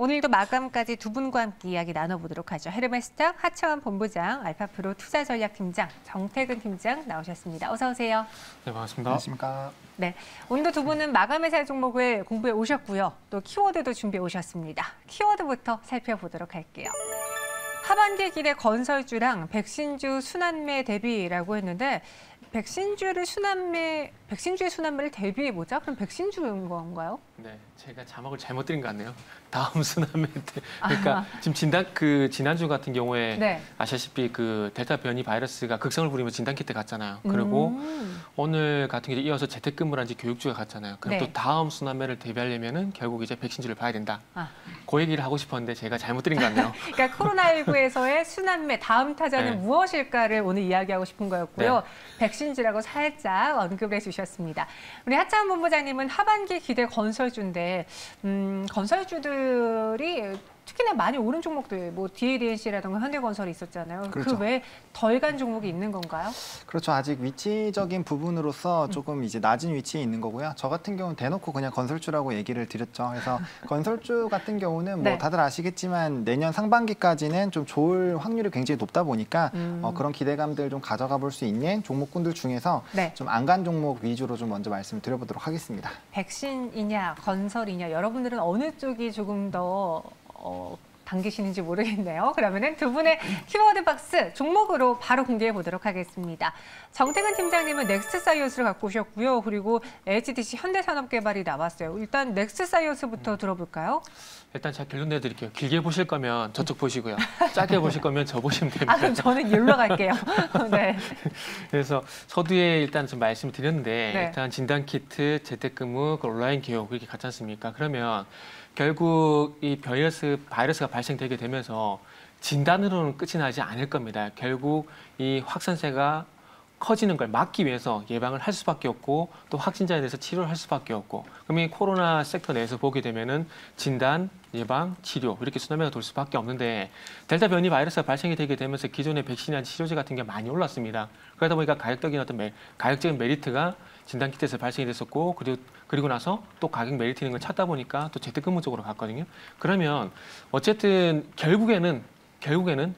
오늘도 마감까지 두 분과 함께 이야기 나눠보도록 하죠. 헤르메스탁 하창원 본부장, 알파프로 투자전략팀장 정태근 팀장 나오셨습니다. 어서 오세요. 네, 반갑습니다. 안녕하십니까. 네, 오늘도 두 분은 마감의 살 종목을 공부해 오셨고요. 또 키워드도 준비해 오셨습니다. 키워드부터 살펴보도록 할게요. 하반기 기대 건설주랑 백신주 순환매 대비라고 했는데 백신주의 순환매를 대비해보자? 그럼 백신주인 건가요? 네, 제가 자막을 잘못 드린 것 같네요. 다음 순환매 때. 그러니까 지금 지난주 같은 경우에 네. 아시다시피 그 델타 변이 바이러스가 극성을 부리며 진단키트 갔잖아요. 그리고 오늘 같은 경우에 이어서 재택근무라든지 교육주가 갔잖아요. 그럼 네. 또 다음 순환매를 대비하려면은 결국 이제 백신주를 봐야 된다. 그 얘기를 하고 싶었는데 제가 잘못 드린 것 같네요. 그러니까 코로나19에서의 순환매 다음 타자는 네. 무엇일까를 오늘 이야기하고 싶은 거였고요. 네. 백신주라고 살짝 언급을 해주셨습니다. 우리 하창원 본부장님은 하반기 기대 건설주인데 건설주들이 특히나 많이 오른 종목들, 뭐 DADNC라든가 현대건설이 있었잖아요. 그렇죠. 그 외에 덜 간 종목이 있는 건가요? 그렇죠. 아직 위치적인 부분으로서 조금 이제 낮은 위치에 있는 거고요. 저 같은 경우는 대놓고 그냥 건설주라고 얘기를 드렸죠. 그래서 건설주 같은 경우는 뭐 네. 다들 아시겠지만 내년 상반기까지는 좀 좋을 확률이 굉장히 높다 보니까 그런 기대감들 좀 가져가 볼 수 있는 종목군들 중에서 네. 좀 안 간 종목 위주로 좀 먼저 말씀을 드려보도록 하겠습니다. 백신이냐 건설이냐 여러분들은 어느 쪽이 조금 더 당기시는지 모르겠네요. 그러면은 두 분의 키워드 박스 종목으로 바로 공개해 보도록 하겠습니다. 정태근 팀장님은 넥스트사이언스를 갖고 오셨고요. 그리고 HDC 현대산업개발이 나왔어요. 일단 넥스트사이언스부터 들어볼까요? 일단 제가 결론 내드릴게요. 길게 보실 거면 저쪽 보시고요. 짧게 보실 거면 저 보시면 됩니다. 그럼 저는 여기로 갈게요. 네. 그래서 서두에 일단 좀 말씀드렸는데 네. 일단 진단키트, 재택근무, 온라인 교육 이렇게 갔지 않습니까? 그러면 결국 이 바이러스가 발생되게 되면서 진단으로는 끝이 나지 않을 겁니다. 결국 이 확산세가 커지는 걸 막기 위해서 예방을 할 수밖에 없고 또 확진자에 대해서 치료를 할 수밖에 없고 그러면 이 코로나 섹터 내에서 보게 되면은 진단, 예방, 치료 이렇게 순환매가 돌 수밖에 없는데 델타 변이 바이러스가 발생이 되게 되면서 기존의 백신이나 치료제 같은 게 많이 올랐습니다. 그러다 보니까 가격적인 메리트가 진단키트에서 발생이 됐었고 그리고 나서 또 가격 메리트 있는 걸 찾다 보니까 또 재택근무 쪽으로 갔거든요. 그러면 어쨌든 결국에는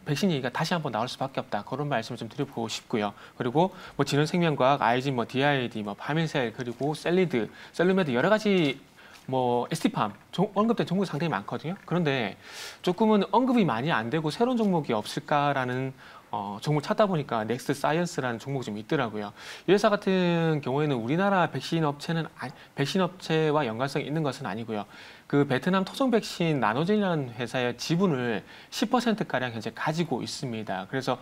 백신 얘기가 다시 한번 나올 수밖에 없다. 그런 말씀을 좀 드려보고 싶고요. 그리고 뭐 진원생명과학, 아이진, 뭐 DIAD, 뭐 파밀셀, 그리고 셀루메드 여러 가지 뭐 ST팜 언급된 종목이 상당히 많거든요. 그런데 조금은 언급이 많이 안 되고 새로운 종목이 없을까라는 종목을 찾다 보니까 넥스트 사이언스라는 종목이 좀 있더라고요. 이 회사 같은 경우에는 우리나라 백신 업체와 연관성이 있는 것은 아니고요. 그 베트남 토종 백신 나노젠이라는 회사의 지분을 10%가량 현재 가지고 있습니다. 그래서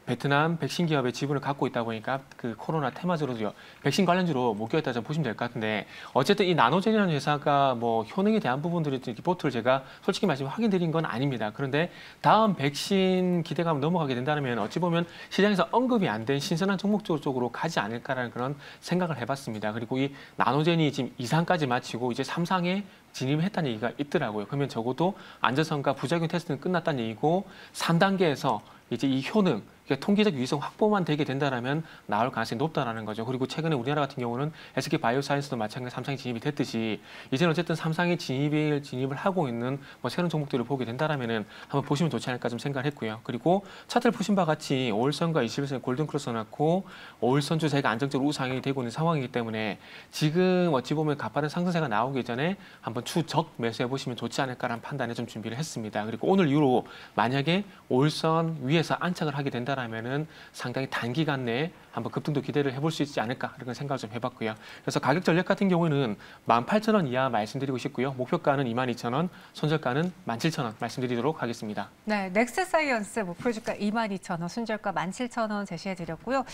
베트남 백신 기업의 지분을 갖고 있다 보니까 그 코로나 테마주로도 백신 관련주로 묶여있다 좀 보시면 될 것 같은데 어쨌든 이 나노젠이라는 회사가 뭐 효능에 대한 부분들이 리포트를 제가 솔직히 말씀을 확인드린 건 아닙니다. 그런데 다음 백신 기대감 넘어가게 된다면 어찌 보면 시장에서 언급이 안 된 신선한 종목 쪽으로 가지 않을까라는 그런 생각을 해봤습니다. 그리고 이 나노젠이 지금 2상까지 마치고 이제 3상에 진입했다는 얘기가 있더라고요. 그러면 적어도 안전성과 부작용 테스트는 끝났다는 얘기고 3단계에서 이제 이 효능, 그러니까 통계적 유의성 확보만 되게 된다면 나올 가능성이 높다라는 거죠. 그리고 최근에 우리나라 같은 경우는 SK 바이오사이언스도 마찬가지로 3상에 진입이 됐듯이 이제는 어쨌든 3상에 진입을 하고 있는 뭐 새로운 종목들을 보게 된다면은 한번 보시면 좋지 않을까 좀 생각을 했고요. 그리고 차트를 보신 바와 같이 5일선과 21선 골든크로스 넣고 5일선 주세가 안정적으로 우상향이 되고 있는 상황이기 때문에 지금 어찌 보면 가파른 상승세가 나오기 전에 한번 추적 매수해 보시면 좋지 않을까라는 판단에 좀 준비를 했습니다. 그리고 오늘 이후로 만약에 5일선 위에서 안착을 하게 된다면은 상당히 단기간 내에 한번 급등도 기대를 해볼 수 있지 않을까 이런 생각을 좀 해봤고요. 그래서 가격 전략 같은 경우는 18,000원 이하 말씀드리고 싶고요. 목표가는 22,000원, 손절가는 17,000원 말씀드리도록 하겠습니다. 네, 넥스사이언스 목표주가 22,000원, 순절가 17,000원 제시해드렸고요.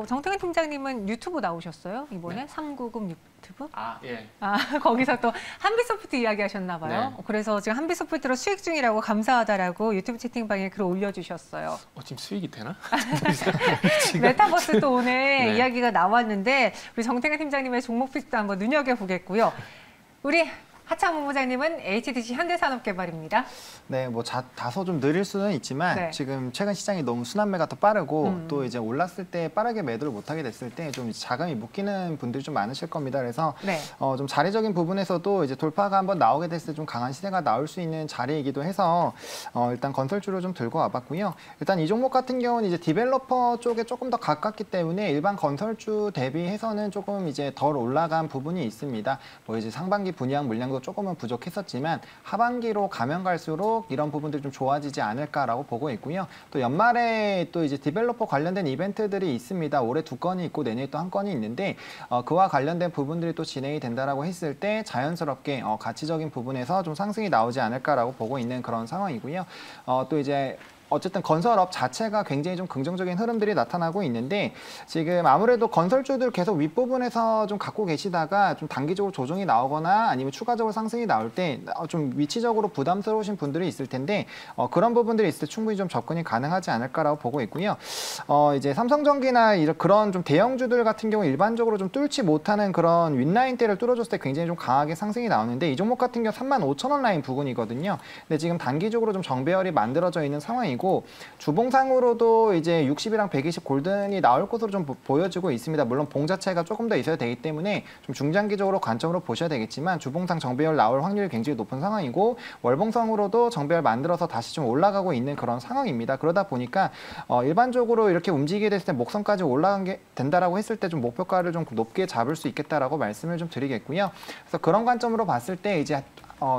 정태근 팀장님은 유튜브 나오셨어요? 이번에 네. 399 유튜브? 예. 거기서 또 한빛소프트 이야기하셨나 봐요. 네. 그래서 지금 한빛소프트로 수익 중이라고 감사하다라고 유튜브 채팅방에 글 올려주셨어요. 지금 수익이 되나? 메타버스 또 오늘 네. 이야기가 나왔는데 우리 정태근 팀장님의 종목 픽도 한번 눈여겨보겠고요. 우리 하창 본부장님은 HDC 현대산업개발입니다. 네, 뭐 다소 좀 느릴 수는 있지만 네. 지금 최근 시장이 너무 순환매가 더 빠르고 또 이제 올랐을 때 빠르게 매도를 못하게 됐을 때 좀 자금이 묶이는 분들이 좀 많으실 겁니다. 그래서 네. 좀 자리적인 부분에서도 이제 돌파가 한번 나오게 됐을 때 좀 강한 시세가 나올 수 있는 자리이기도 해서 일단 건설주로 좀 들고 와봤고요. 일단 이 종목 같은 경우는 이제 디벨로퍼 쪽에 조금 더 가깝기 때문에 일반 건설주 대비해서는 조금 이제 덜 올라간 부분이 있습니다. 뭐 이제 상반기 분양 물량도 조금은 부족했었지만 하반기로 가면 갈수록 이런 부분들이 좀 좋아지지 않을까라고 보고 있고요. 또 연말에 또 이제 디벨로퍼 관련된 이벤트들이 있습니다. 올해 2건이 있고 내년에 또 1건이 있는데 그와 관련된 부분들이 또 진행이 된다라고 했을 때 자연스럽게 가치적인 부분에서 좀 상승이 나오지 않을까라고 보고 있는 그런 상황이고요. 또 이제 어쨌든 건설업 자체가 굉장히 좀 긍정적인 흐름들이 나타나고 있는데 지금 아무래도 건설주들 계속 윗부분에서 좀 갖고 계시다가 좀 단기적으로 조정이 나오거나 아니면 추가적으로 상승이 나올 때 좀 위치적으로 부담스러우신 분들이 있을 텐데 그런 부분들이 있을 때 충분히 좀 접근이 가능하지 않을까라고 보고 있고요. 이제 삼성전기나 그런 좀 대형주들 같은 경우 일반적으로 좀 뚫지 못하는 그런 윗라인대를 뚫어줬을 때 굉장히 좀 강하게 상승이 나오는데 이 종목 같은 경우 35,000원 라인 부근이거든요. 근데 지금 단기적으로 좀 정배열이 만들어져 있는 상황이고 주봉상으로도 이제 60이랑 120 골든이 나올 것으로 좀 보여지고 있습니다. 물론 봉 자체가 조금 더 있어야 되기 때문에 좀 중장기적으로 관점으로 보셔야 되겠지만 주봉상 정배열 나올 확률이 굉장히 높은 상황이고 월봉상으로도 정배열 만들어서 다시 좀 올라가고 있는 그런 상황입니다. 그러다 보니까 일반적으로 이렇게 움직이게 됐을 때 목선까지 올라간 게 된다라고 했을 때 좀 목표가를 좀 높게 잡을 수 있겠다라고 말씀을 좀 드리겠고요. 그래서 그런 관점으로 봤을 때 이제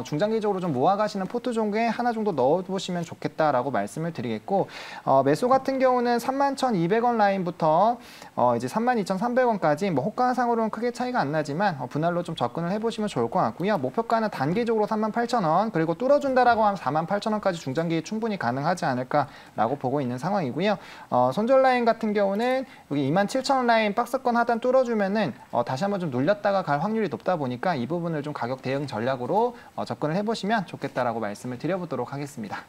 중장기적으로 좀 모아가시는 포트 종목에 하나 정도 넣어보시면 좋겠다라고 말씀을 드리겠고 매수 같은 경우는 31,200원 라인부터 이제 32,300원까지 뭐 호가상으로는 크게 차이가 안 나지만 분할로 좀 접근을 해보시면 좋을 것 같고요. 목표가는 단기적으로 38,000원 그리고 뚫어준다라고 하면 48,000원까지 중장기에 충분히 가능하지 않을까라고 보고 있는 상황이고요. 손절 라인 같은 경우는 여기 27,000원 라인 박스권 하단 뚫어주면은 다시 한번 좀 눌렸다가 갈 확률이 높다 보니까 이 부분을 좀 가격 대응 전략으로 접근을 해보시면 좋겠다라고 말씀을 드려보도록 하겠습니다.